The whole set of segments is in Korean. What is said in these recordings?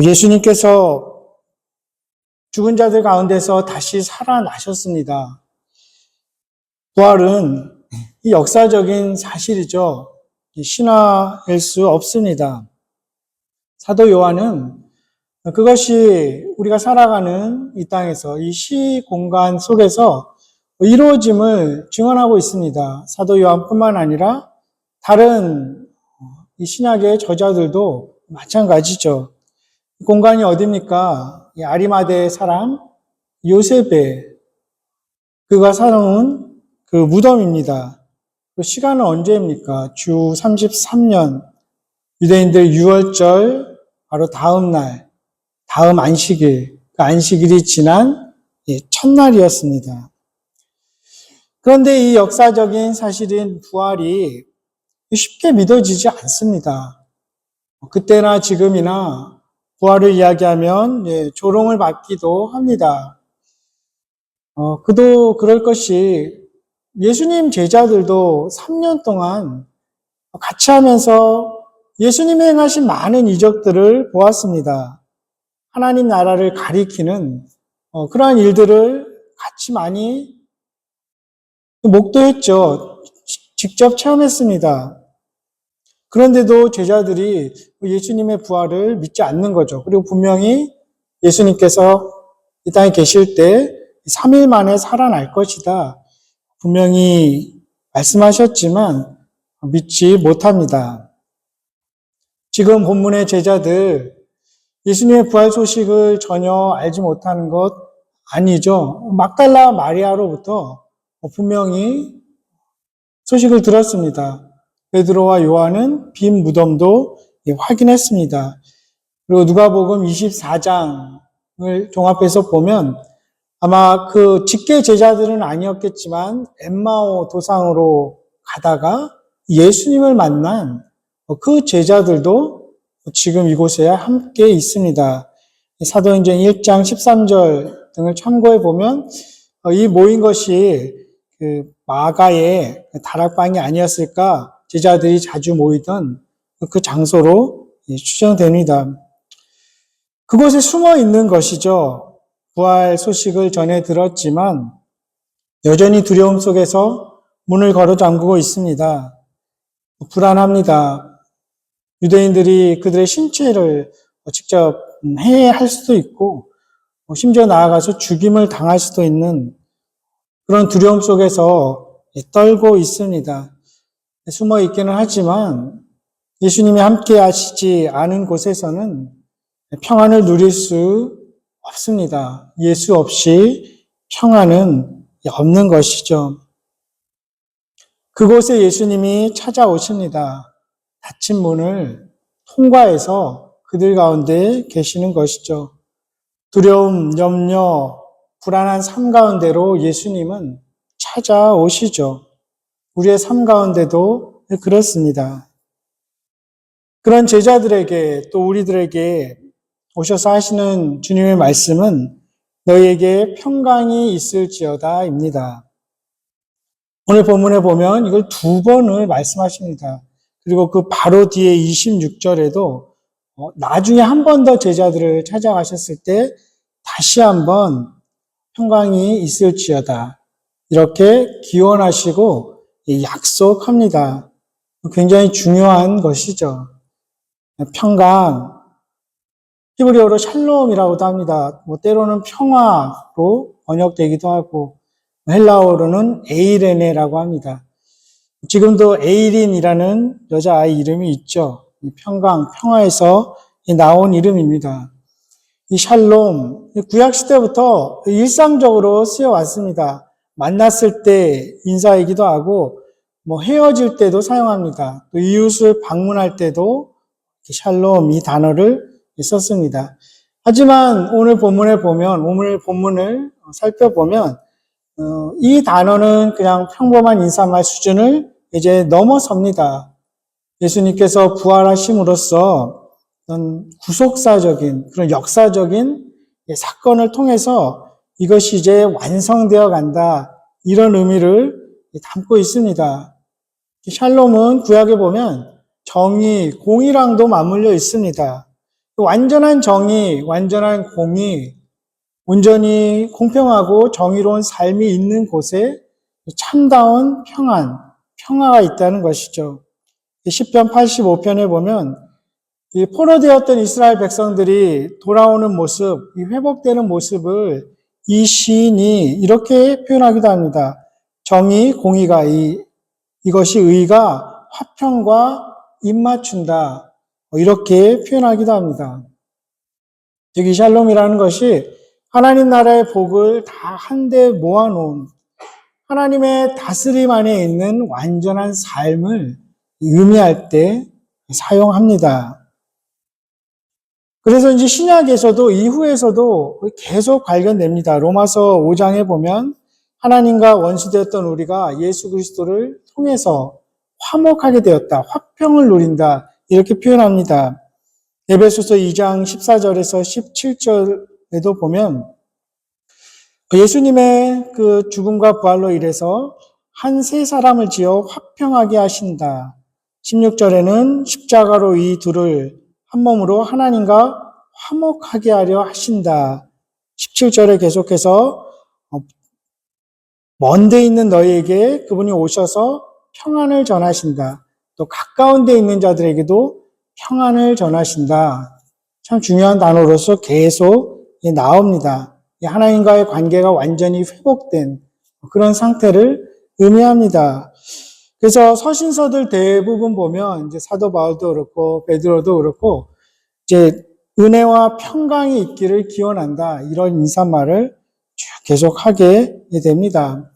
예수님께서 죽은 자들 가운데서 다시 살아나셨습니다. 부활은 이 역사적인 사실이죠. 신화일 수 없습니다. 사도 요한은 그것이 우리가 살아가는 이 땅에서 이 시공간 속에서 이루어짐을 증언하고 있습니다. 사도 요한뿐만 아니라 다른 이 신약의 저자들도 마찬가지죠. 공간이 어디입니까? 아리마대의 사람 요셉의 그가 살아온 그 무덤입니다. 그 시간은 언제입니까? 주 33년 유대인들 유월절 바로 다음 날, 다음 안식일, 그 안식일이 지난 첫날이었습니다. 그런데 이 역사적인 사실인 부활이 쉽게 믿어지지 않습니다. 그때나 지금이나 부활을 이야기하면 조롱을 받기도 합니다. 그도 그럴 것이 예수님 제자들도 3년 동안 같이 하면서 예수님이 행하신 많은 이적들을 보았습니다. 하나님 나라를 가리키는 그러한 일들을 같이 많이 목도했죠. 직접 체험했습니다. 그런데도 제자들이 예수님의 부활을 믿지 않는 거죠. 그리고 분명히 예수님께서 이 땅에 계실 때 3일 만에 살아날 것이다. 분명히 말씀하셨지만 믿지 못합니다. 지금 본문의 제자들 예수님의 부활 소식을 전혀 알지 못하는 것 아니죠. 막달라 마리아로부터 분명히 소식을 들었습니다. 베드로와 요한은 빈 무덤도 확인했습니다. 그리고 누가복음 24장을 종합해서 보면 아마 그 직계 제자들은 아니었겠지만 엠마오 도상으로 가다가 예수님을 만난 그 제자들도 지금 이곳에 함께 있습니다. 사도행전 1장 13절 등을 참고해 보면 이 모인 것이 그 마가의 다락방이 아니었을까, 제자들이 자주 모이던 그 장소로 추정됩니다. 그곳에 숨어 있는 것이죠. 부활 소식을 전해 들었지만 여전히 두려움 속에서 문을 걸어 잠그고 있습니다. 불안합니다. 유대인들이 그들의 신체를 직접 해할 수도 있고 심지어 나아가서 죽임을 당할 수도 있는 그런 두려움 속에서 떨고 있습니다. 숨어 있기는 하지만 예수님이 함께 하시지 않은 곳에서는 평안을 누릴 수 없습니다. 예수 없이 평안은 없는 것이죠. 그곳에 예수님이 찾아오십니다. 닫힌 문을 통과해서 그들 가운데 계시는 것이죠. 두려움, 염려, 불안한 삶 가운데로 예수님은 찾아오시죠. 우리의 삶 가운데도 그렇습니다. 그런 제자들에게 또 우리들에게 오셔서 하시는 주님의 말씀은 너희에게 평강이 있을지어다입니다. 오늘 본문에 보면 이걸 2번을 말씀하십니다. 그리고 그 바로 뒤에 26절에도 나중에 한 번 더 제자들을 찾아가셨을 때 다시 한번 평강이 있을지어다. 이렇게 기원하시고 약속합니다. 굉장히 중요한 것이죠. 평강, 히브리어로 샬롬이라고도 합니다. 때로는 평화로 번역되기도 하고 헬라어로는 에이레네라고 합니다. 지금도 에이린이라는 여자아이 이름이 있죠. 평강, 평화에서 나온 이름입니다. 이 샬롬, 구약시대부터 일상적으로 쓰여왔습니다. 만났을 때 인사이기도 하고, 헤어질 때도 사용합니다. 또 이웃을 방문할 때도 샬롬 이 단어를 썼습니다. 하지만 오늘 본문을 살펴보면, 이 단어는 그냥 평범한 인사말 수준을 이제 넘어섭니다. 예수님께서 부활하심으로써 구속사적인, 그런 역사적인 사건을 통해서 이것이 이제 완성되어 간다. 이런 의미를 담고 있습니다. 샬롬은 구약에 보면 정의, 공의랑도 맞물려 있습니다. 완전한 정의, 완전한 공의, 온전히 공평하고 정의로운 삶이 있는 곳에 참다운 평화가 있다는 것이죠. 시편 85편에 보면 이 포로되었던 이스라엘 백성들이 돌아오는 모습, 이 회복되는 모습을 이 시인이 이렇게 표현하기도 합니다. 정의, 공의가 이것이 의가 화평과 입맞춘다. 이렇게 표현하기도 합니다. 즉, 이 샬롬이라는 것이 하나님 나라의 복을 다 한데 모아놓은 하나님의 다스림 안에 있는 완전한 삶을 의미할 때 사용합니다. 그래서 이제 신약에서도 이후에서도 계속 발견됩니다. 로마서 5장에 보면 하나님과 원수되었던 우리가 예수 그리스도를 통해서 화목하게 되었다. 화평을 누린다. 이렇게 표현합니다. 에베소서 2장 14절에서 17절에도 보면 예수님의 그 죽음과 부활로 인해서 한 세 사람을 지어 화평하게 하신다. 16절에는 십자가로 이 둘을 한 몸으로 하나님과 화목하게 하려 하신다. 17절에 계속해서 먼 데 있는 너희에게 그분이 오셔서 평안을 전하신다. 또 가까운 데 있는 자들에게도 평안을 전하신다. 참 중요한 단어로서 계속 나옵니다. 하나님과의 관계가 완전히 회복된 그런 상태를 의미합니다. 그래서 서신서들 대부분 보면 이제 사도 바울도 그렇고 베드로도 그렇고 이제 은혜와 평강이 있기를 기원한다. 이런 인사말을 계속 하게 됩니다.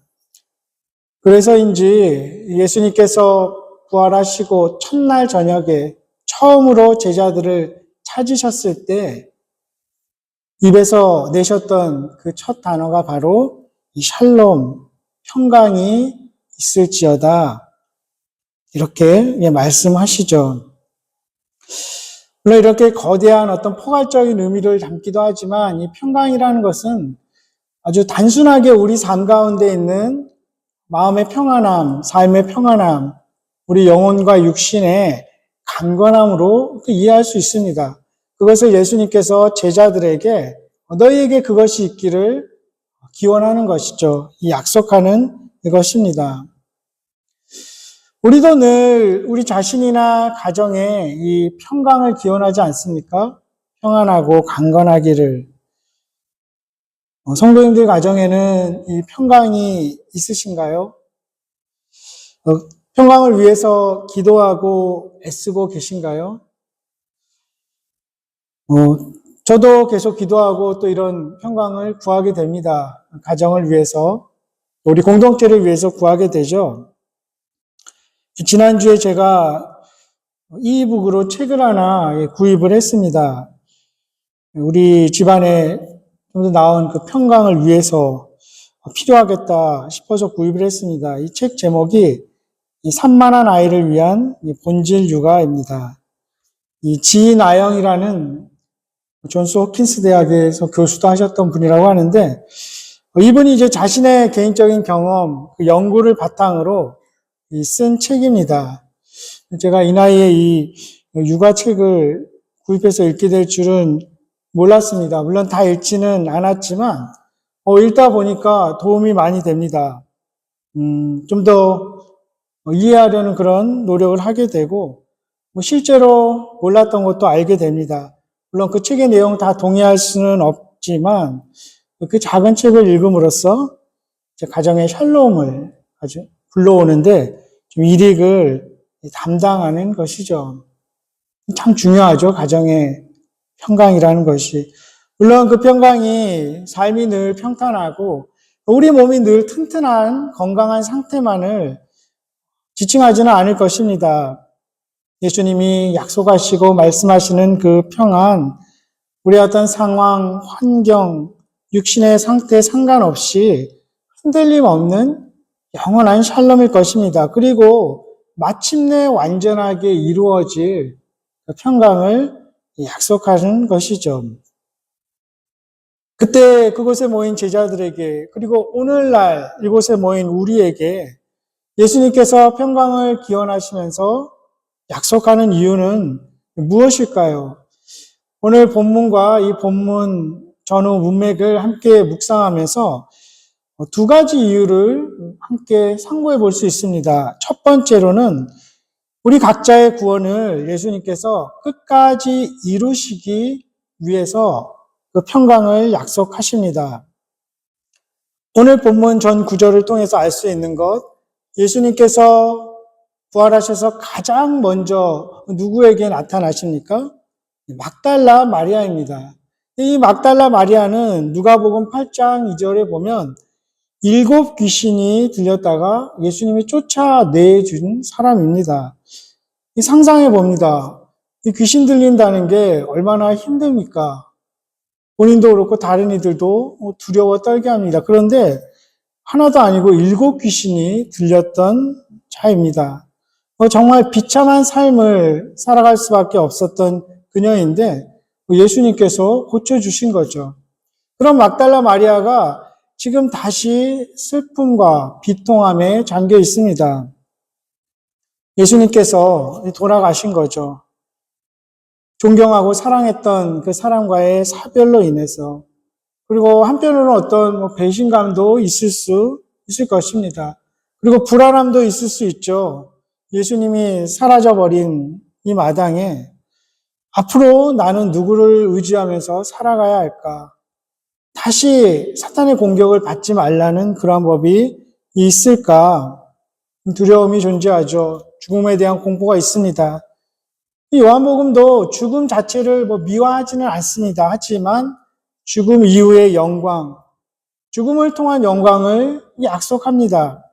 그래서인지 예수님께서 부활하시고 첫날 저녁에 처음으로 제자들을 찾으셨을 때 입에서 내셨던 그 첫 단어가 바로 이 샬롬, 평강이 있을지어다. 이렇게 말씀하시죠. 물론 이렇게 거대한 어떤 포괄적인 의미를 담기도 하지만 이 평강이라는 것은 아주 단순하게 우리 삶 가운데 있는 마음의 평안함, 삶의 평안함, 우리 영혼과 육신의 강건함으로 이해할 수 있습니다. 그것을 예수님께서 제자들에게 너희에게 그것이 있기를 기원하는 것이죠. 이 약속하는 것입니다. 우리도 늘 우리 자신이나 가정에 이 평강을 기원하지 않습니까? 평안하고 강건하기를. 성도님들 가정에는 이 평강이 있으신가요? 평강을 위해서 기도하고 애쓰고 계신가요? 저도 계속 기도하고 또 이런 평강을 구하게 됩니다. 가정을 위해서, 우리 공동체를 위해서 구하게 되죠. 지난주에 제가 이북으로 책을 하나 구입을 했습니다. 우리 집안에 좀 더 나은 그 평강을 위해서 필요하겠다 싶어서 구입을 했습니다. 이 책 제목이 이 산만한 아이를 위한 본질 육아입니다. 이 지인 아영이라는 존스 호킨스 대학에서 교수도 하셨던 분이라고 하는데 이분이 이제 자신의 개인적인 경험, 그 연구를 바탕으로 쓴 책입니다. 제가 이 나이에 이 육아책을 구입해서 읽게 될 줄은 몰랐습니다. 물론 다 읽지는 않았지만 읽다 보니까 도움이 많이 됩니다. 좀 더 이해하려는 그런 노력을 하게 되고 실제로 몰랐던 것도 알게 됩니다. 물론 그 책의 내용 다 동의할 수는 없지만 그 작은 책을 읽음으로써 가정의 샬롬을 아주 불러오는데 좀 일익을 담당하는 것이죠. 참 중요하죠. 가정의 평강이라는 것이. 물론 그 평강이 삶이 늘 평탄하고 우리 몸이 늘 튼튼한 건강한 상태만을 지칭하지는 않을 것입니다. 예수님이 약속하시고 말씀하시는 그 평안, 우리의 어떤 상황, 환경, 육신의 상태에 상관없이 흔들림 없는 영원한 샬롬일 것입니다. 그리고 마침내 완전하게 이루어질 그 평강을 약속하는 것이죠. 그때 그곳에 모인 제자들에게 그리고 오늘날 이곳에 모인 우리에게 예수님께서 평강을 기원하시면서 약속하는 이유는 무엇일까요? 오늘 본문과 이 본문 전후 문맥을 함께 묵상하면서 두 가지 이유를 함께 상고해 볼 수 있습니다. 첫 번째로는 우리 각자의 구원을 예수님께서 끝까지 이루시기 위해서 그 평강을 약속하십니다. 오늘 본문 전 구절을 통해서 알 수 있는 것, 예수님께서 부활하셔서 가장 먼저 누구에게 나타나십니까? 막달라 마리아입니다. 이 막달라 마리아는 누가복음 8장 2절에 보면 7 귀신이 들렸다가 예수님이 쫓아내준 사람입니다. 상상해 봅니다. 이 귀신 들린다는 게 얼마나 힘듭니까? 본인도 그렇고 다른 이들도 두려워 떨게 합니다. 그런데 하나도 아니고 7 귀신이 들렸던 자입니다. 정말 비참한 삶을 살아갈 수밖에 없었던 그녀인데 예수님께서 고쳐주신 거죠. 그럼 막달라 마리아가 지금 다시 슬픔과 비통함에 잠겨 있습니다. 예수님께서 돌아가신 거죠. 존경하고 사랑했던 그 사람과의 사별로 인해서. 그리고 한편으로는 어떤 배신감도 있을 것입니다. 그리고 불안함도 있을 수 있죠. 예수님이 사라져버린 이 마당에 앞으로 나는 누구를 의지하면서 살아가야 할까? 다시 사탄의 공격을 받지 말라는 그런 법이 있을까? 두려움이 존재하죠. 죽음에 대한 공포가 있습니다. 이 요한복음도 죽음 자체를 미화하지는 않습니다. 하지만 죽음 이후의 영광, 죽음을 통한 영광을 약속합니다.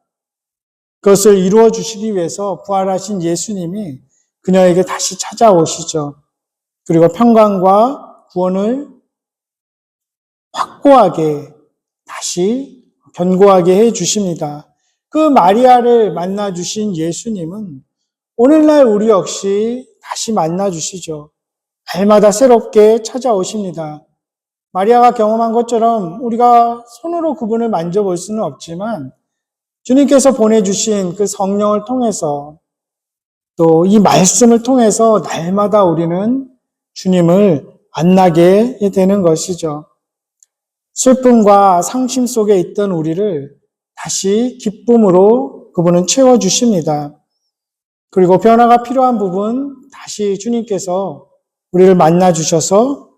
그것을 이루어 주시기 위해서 부활하신 예수님이 그녀에게 다시 찾아오시죠. 그리고 평강과 구원을 확고하게 다시 견고하게 해 주십니다. 그 마리아를 만나 주신 예수님은 오늘날 우리 역시 다시 만나 주시죠. 날마다 새롭게 찾아오십니다. 마리아가 경험한 것처럼 우리가 손으로 그분을 만져볼 수는 없지만 주님께서 보내주신 그 성령을 통해서 또 이 말씀을 통해서 날마다 우리는 주님을 만나게 되는 것이죠. 슬픔과 상심 속에 있던 우리를 다시 기쁨으로 그분은 채워주십니다. 그리고 변화가 필요한 부분 다시 주님께서 우리를 만나주셔서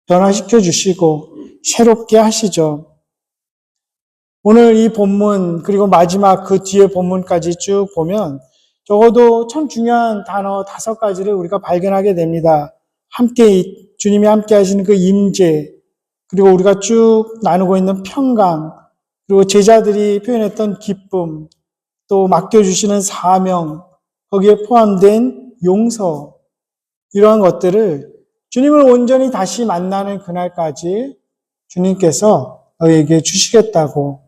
변화시켜 주시고 새롭게 하시죠. 오늘 이 본문 그리고 마지막 그 뒤에 본문까지 쭉 보면 적어도 참 중요한 단어 5가지를 우리가 발견하게 됩니다. 주님이 함께 하시는 그 임재, 그리고 우리가 쭉 나누고 있는 평강, 그리고 제자들이 표현했던 기쁨, 또 맡겨주시는 사명, 거기에 포함된 용서, 이러한 것들을 주님을 온전히 다시 만나는 그날까지 주님께서 너희에게 주시겠다고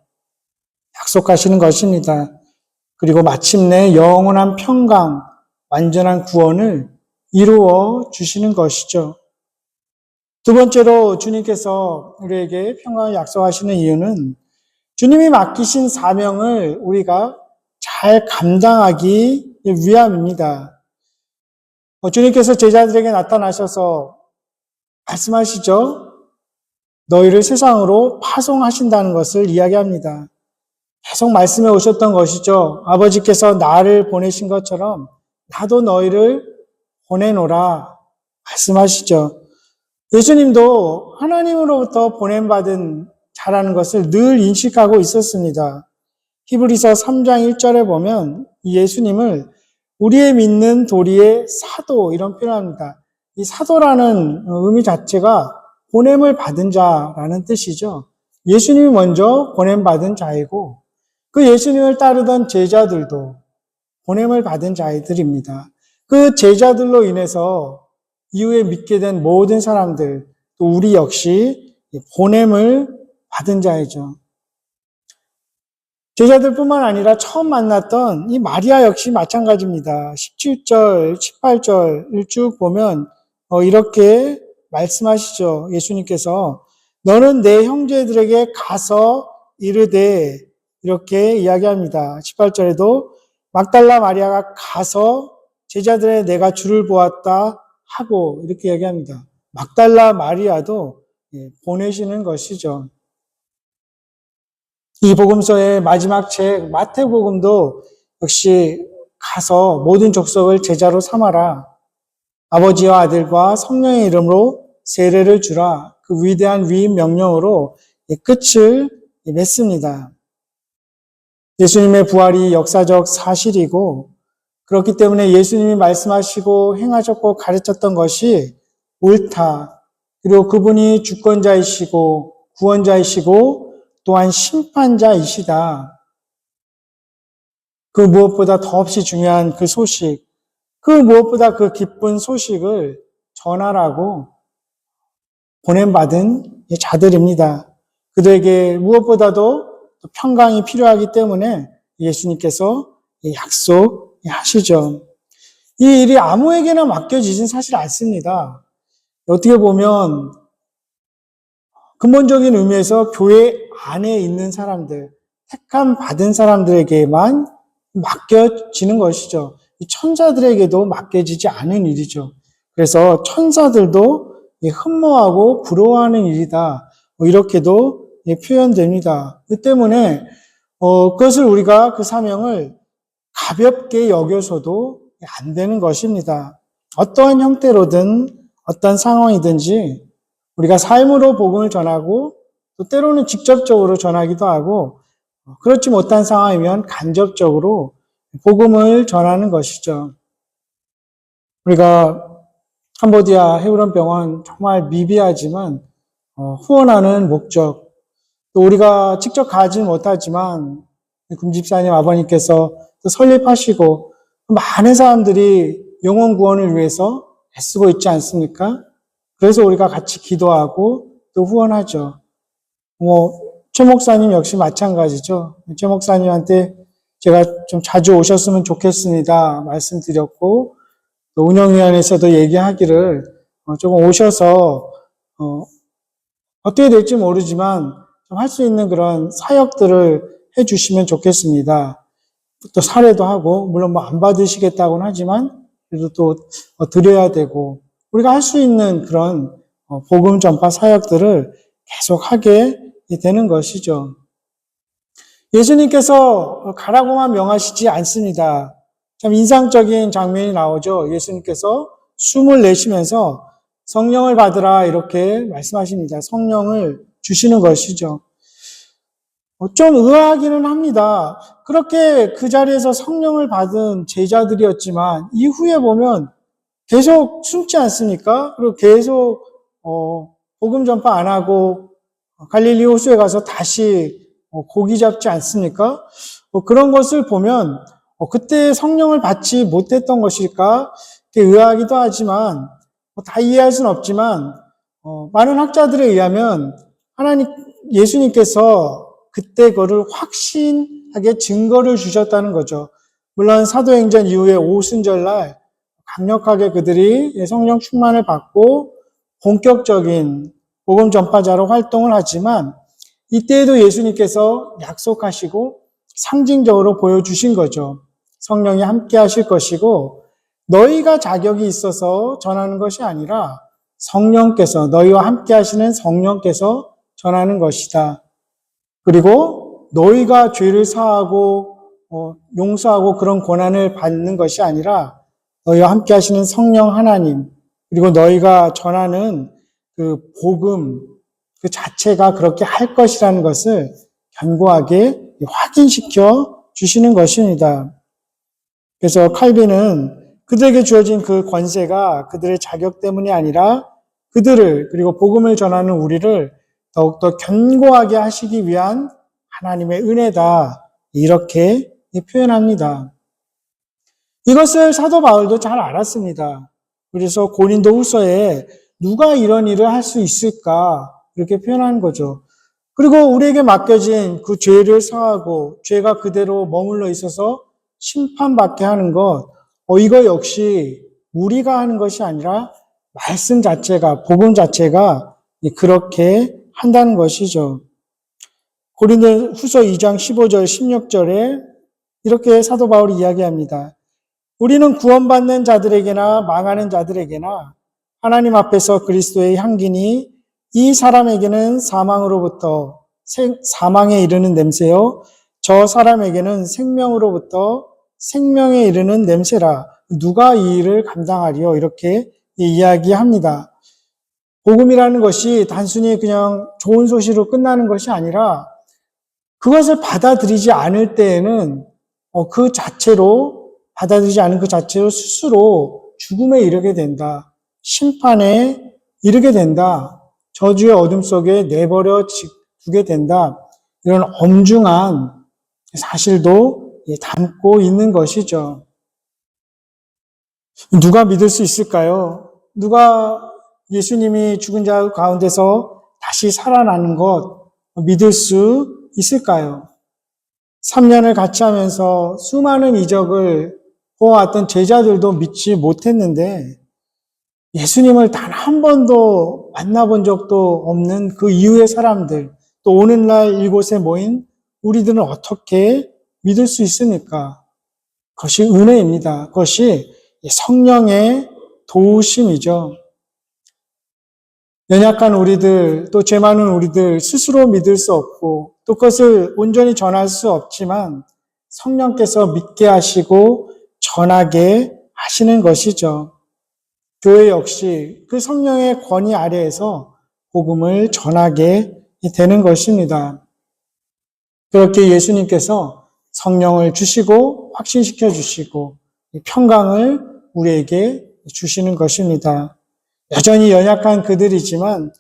약속하시는 것입니다. 그리고 마침내 영원한 평강, 완전한 구원을 이루어 주시는 것이죠. 두 번째로 주님께서 우리에게 평강을 약속하시는 이유는 주님이 맡기신 사명을 우리가 잘 감당하기 위함입니다. 주님께서 제자들에게 나타나셔서 말씀하시죠. 너희를 세상으로 파송하신다는 것을 이야기합니다. 계속 말씀해 오셨던 것이죠. 아버지께서 나를 보내신 것처럼 나도 너희를 보내노라 말씀하시죠. 예수님도 하나님으로부터 보냄받은 자라는 것을 늘 인식하고 있었습니다. 히브리서 3장 1절에 보면 예수님을 우리의 믿는 도리의 사도 이런 표현합니다. 이 사도라는 의미 자체가 보냄을 받은 자라는 뜻이죠. 예수님이 먼저 보냄받은 자이고 그 예수님을 따르던 제자들도 보냄을 받은 자들입니다. 그 제자들로 인해서 이후에 믿게 된 모든 사람들, 또 우리 역시 보냄을 받은 자이죠. 제자들뿐만 아니라 처음 만났던 이 마리아 역시 마찬가지입니다. 17절, 18절을 쭉 보면 이렇게 말씀하시죠. 예수님께서 너는 내 형제들에게 가서 이르되 이렇게 이야기합니다. 18절에도 막달라 마리아가 가서 제자들의 내가 주를 보았다 하고 이렇게 이야기합니다. 막달라 마리아도 보내시는 것이죠. 이 복음서의 마지막 책 마태복음도 역시 가서 모든 족속을 제자로 삼아라. 아버지와 아들과 성령의 이름으로 세례를 주라. 그 위대한 위임 명령으로 끝을 맺습니다. 예수님의 부활이 역사적 사실이고 그렇기 때문에 예수님이 말씀하시고 행하셨고 가르쳤던 것이 옳다. 그리고 그분이 주권자이시고 구원자이시고 또한 심판자이시다. 그 무엇보다 더없이 중요한 그 소식, 그 무엇보다 그 기쁜 소식을 전하라고 보냄받은 자들입니다. 그들에게 무엇보다도 평강이 필요하기 때문에 예수님께서 약속하시죠. 이 일이 아무에게나 맡겨지진 사실 않습니다. 어떻게 보면 근본적인 의미에서 교회 안에 있는 사람들, 택함 받은 사람들에게만 맡겨지는 것이죠. 이 천사들에게도 맡겨지지 않은 일이죠. 그래서 천사들도 흠모하고 부러워하는 일이다. 이렇게도 표현됩니다. 그 때문에 그것을 우리가 그 사명을 가볍게 여겨서도 안 되는 것입니다. 어떠한 형태로든 어떤 상황이든지 우리가 삶으로 복음을 전하고 또 때로는 직접적으로 전하기도 하고 그렇지 못한 상황이면 간접적으로 복음을 전하는 것이죠. 우리가 캄보디아 헤브론 병원 정말 미비하지만 후원하는 목적 또 우리가 직접 가지 못하지만 금집사님 아버님께서 또 설립하시고 많은 사람들이 영혼 구원을 위해서 애쓰고 있지 않습니까? 그래서 우리가 같이 기도하고 또 후원하죠. 최 목사님 역시 마찬가지죠. 최 목사님한테 제가 좀 자주 오셨으면 좋겠습니다. 말씀드렸고, 또 운영위원회에서도 얘기하기를 조금 오셔서, 어떻게 될지 모르지만 좀 할 수 있는 그런 사역들을 해 주시면 좋겠습니다. 또 사례도 하고, 물론 뭐 안 받으시겠다고는 하지만, 그래도 또 드려야 되고, 우리가 할 수 있는 그런 복음 전파 사역들을 계속 하게 되는 것이죠. 예수님께서 가라고만 명하시지 않습니다. 참 인상적인 장면이 나오죠. 예수님께서 숨을 내쉬면서 성령을 받으라 이렇게 말씀하십니다. 성령을 주시는 것이죠. 좀 의아하기는 합니다. 그렇게 그 자리에서 성령을 받은 제자들이었지만 이후에 보면 계속 숨지 않습니까? 그리고 계속 복음 전파 안 하고 갈릴리 호수에 가서 다시 고기 잡지 않습니까? 그런 것을 보면 그때 성령을 받지 못했던 것일까? 의아하기도 하지만 다 이해할 수는 없지만 많은 학자들에 의하면 예수님께서 그때 그거를 확신하게 증거를 주셨다는 거죠. 물론 사도행전 이후에 오순절날 강력하게 그들이 성령 충만을 받고 본격적인 복음 전파자로 활동을 하지만 이때에도 예수님께서 약속하시고 상징적으로 보여주신 거죠. 성령이 함께 하실 것이고 너희가 자격이 있어서 전하는 것이 아니라 성령께서 너희와 함께 하시는 성령께서 전하는 것이다. 그리고 너희가 죄를 사하고 용서하고 그런 권한을 받는 것이 아니라 너희와 함께 하시는 성령 하나님 그리고 너희가 전하는 그 복음 그 자체가 그렇게 할 것이라는 것을 견고하게 확인시켜 주시는 것입니다. 그래서 칼빈은 그들에게 주어진 그 권세가 그들의 자격 때문이 아니라 그들을 그리고 복음을 전하는 우리를 더욱더 견고하게 하시기 위한 하나님의 은혜다 이렇게 표현합니다. 이것을 사도 바울도 잘 알았습니다. 그래서 고린도 후서에 누가 이런 일을 할 수 있을까 이렇게 표현하는 거죠. 그리고 우리에게 맡겨진 그 죄를 사하고 죄가 그대로 머물러 있어서 심판받게 하는 것 이거 역시 우리가 하는 것이 아니라 말씀 자체가 복음 자체가 그렇게 한다는 것이죠. 고린도 후서 2장 15절 16절에 이렇게 사도 바울이 이야기합니다. 우리는 구원받는 자들에게나 망하는 자들에게나 하나님 앞에서 그리스도의 향기니 이 사람에게는 사망으로부터 사망에 이르는 냄새요, 저 사람에게는 생명으로부터 생명에 이르는 냄새라. 누가 이 일을 감당하리요? 이렇게 이야기합니다. 복음이라는 것이 단순히 그냥 좋은 소식으로 끝나는 것이 아니라 그것을 받아들이지 않을 때에는 그 자체로 받아들이지 않은 그 자체로 스스로 죽음에 이르게 된다. 심판에 이르게 된다. 저주의 어둠 속에 내버려 두게 된다. 이런 엄중한 사실도 담고 있는 것이죠. 누가 믿을 수 있을까요? 누가 예수님이 죽은 자 가운데서 다시 살아나는 것 믿을 수 있을까요? 3년을 같이 하면서 수많은 이적을 보아왔던 제자들도 믿지 못했는데 예수님을 단 한 번도 만나본 적도 없는 그 이후의 사람들, 또 오늘날 이곳에 모인 우리들은 어떻게 믿을 수 있습니까? 그것이 은혜입니다. 그것이 성령의 도우심이죠. 연약한 우리들, 또 죄 많은 우리들 스스로 믿을 수 없고 또 그것을 온전히 전할 수 없지만 성령께서 믿게 하시고 전하게 하시는 것이죠. 교회 역시 그 성령의 권위 아래에서 복음을 전하게 되는 것입니다. 그렇게 예수님께서 성령을 주시고 확신시켜 주시고 평강을 우리에게 주시는 것입니다. 여전히 연약한 그들이지만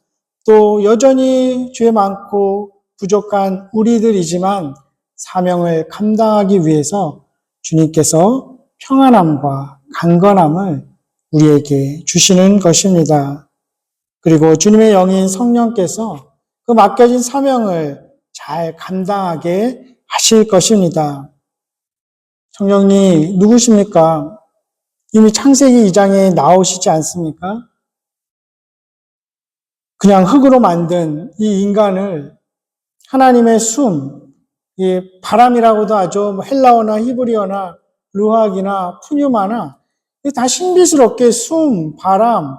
또 여전히 죄 많고 부족한 우리들이지만 사명을 감당하기 위해서 주님께서 평안함과 강건함을 우리에게 주시는 것입니다. 그리고 주님의 영인 성령께서 그 맡겨진 사명을 잘 감당하게 하실 것입니다. 성령이 누구십니까? 이미 창세기 2장에 나오시지 않습니까? 그냥 흙으로 만든 이 인간을 하나님의 숨, 이 바람이라고도 하죠. 헬라어나 히브리어나 르학이나 푸뉴마나 다 신비스럽게 숨, 바람,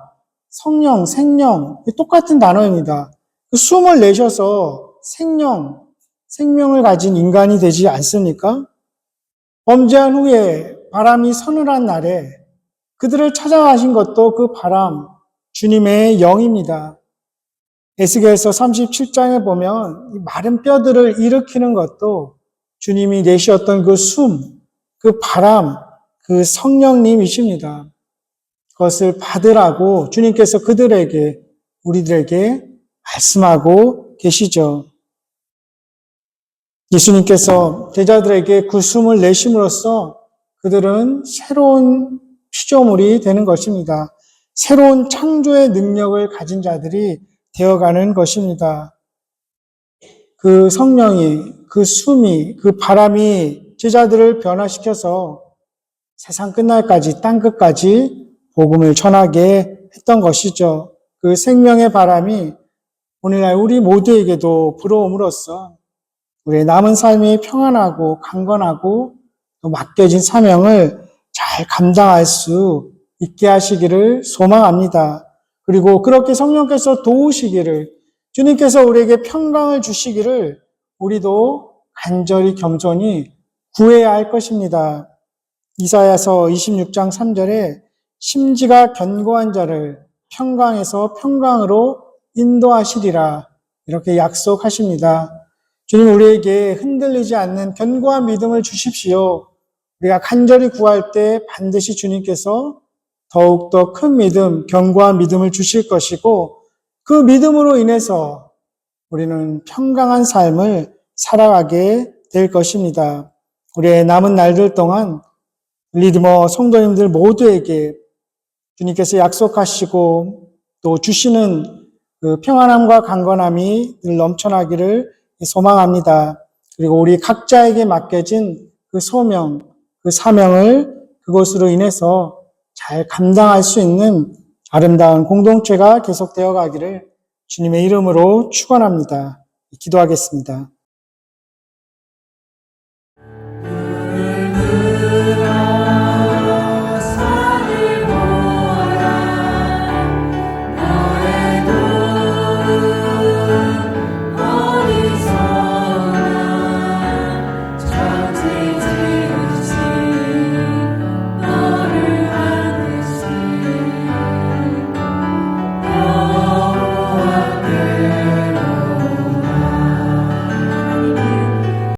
성령, 생명 똑같은 단어입니다. 그 숨을 내셔서 생명을 가진 인간이 되지 않습니까? 범죄한 후에 바람이 서늘한 날에 그들을 찾아가신 것도 그 바람, 주님의 영입니다. 에스겔서 37장에 보면 마른 뼈들을 일으키는 것도 주님이 내쉬었던 그 숨, 그 바람, 그 성령님이십니다. 그것을 받으라고 주님께서 그들에게, 우리들에게 말씀하고 계시죠. 예수님께서 제자들에게 그 숨을 내심으로써 그들은 새로운 피조물이 되는 것입니다. 새로운 창조의 능력을 가진 자들이 되어가는 것입니다. 그 성령이, 그 숨이, 그 바람이 제자들을 변화시켜서 세상 끝날까지, 땅끝까지 복음을 전하게 했던 것이죠. 그 생명의 바람이 오늘날 우리 모두에게도 불어옴으로써 우리의 남은 삶이 평안하고 강건하고 또 맡겨진 사명을 잘 감당할 수 있게 하시기를 소망합니다. 그리고 그렇게 성령께서 도우시기를, 주님께서 우리에게 평강을 주시기를 우리도 간절히 겸손히 구해야 할 것입니다. 이사야서 26장 3절에 심지가 견고한 자를 평강에서 평강으로 인도하시리라 이렇게 약속하십니다. 주님 우리에게 흔들리지 않는 견고한 믿음을 주십시오. 우리가 간절히 구할 때 반드시 주님께서 더욱더 큰 믿음, 견고한 믿음을 주실 것이고 그 믿음으로 인해서 우리는 평강한 삶을 살아가게 될 것입니다. 우리의 남은 날들 동안 리드머 성도님들 모두에게 주님께서 약속하시고 또 주시는 그 평안함과 강건함이 늘 넘쳐나기를 소망합니다. 그리고 우리 각자에게 맡겨진 그 소명, 그 사명을 그것으로 인해서 잘 감당할 수 있는 아름다운 공동체가 계속되어 가기를 주님의 이름으로 축원합니다. 기도하겠습니다.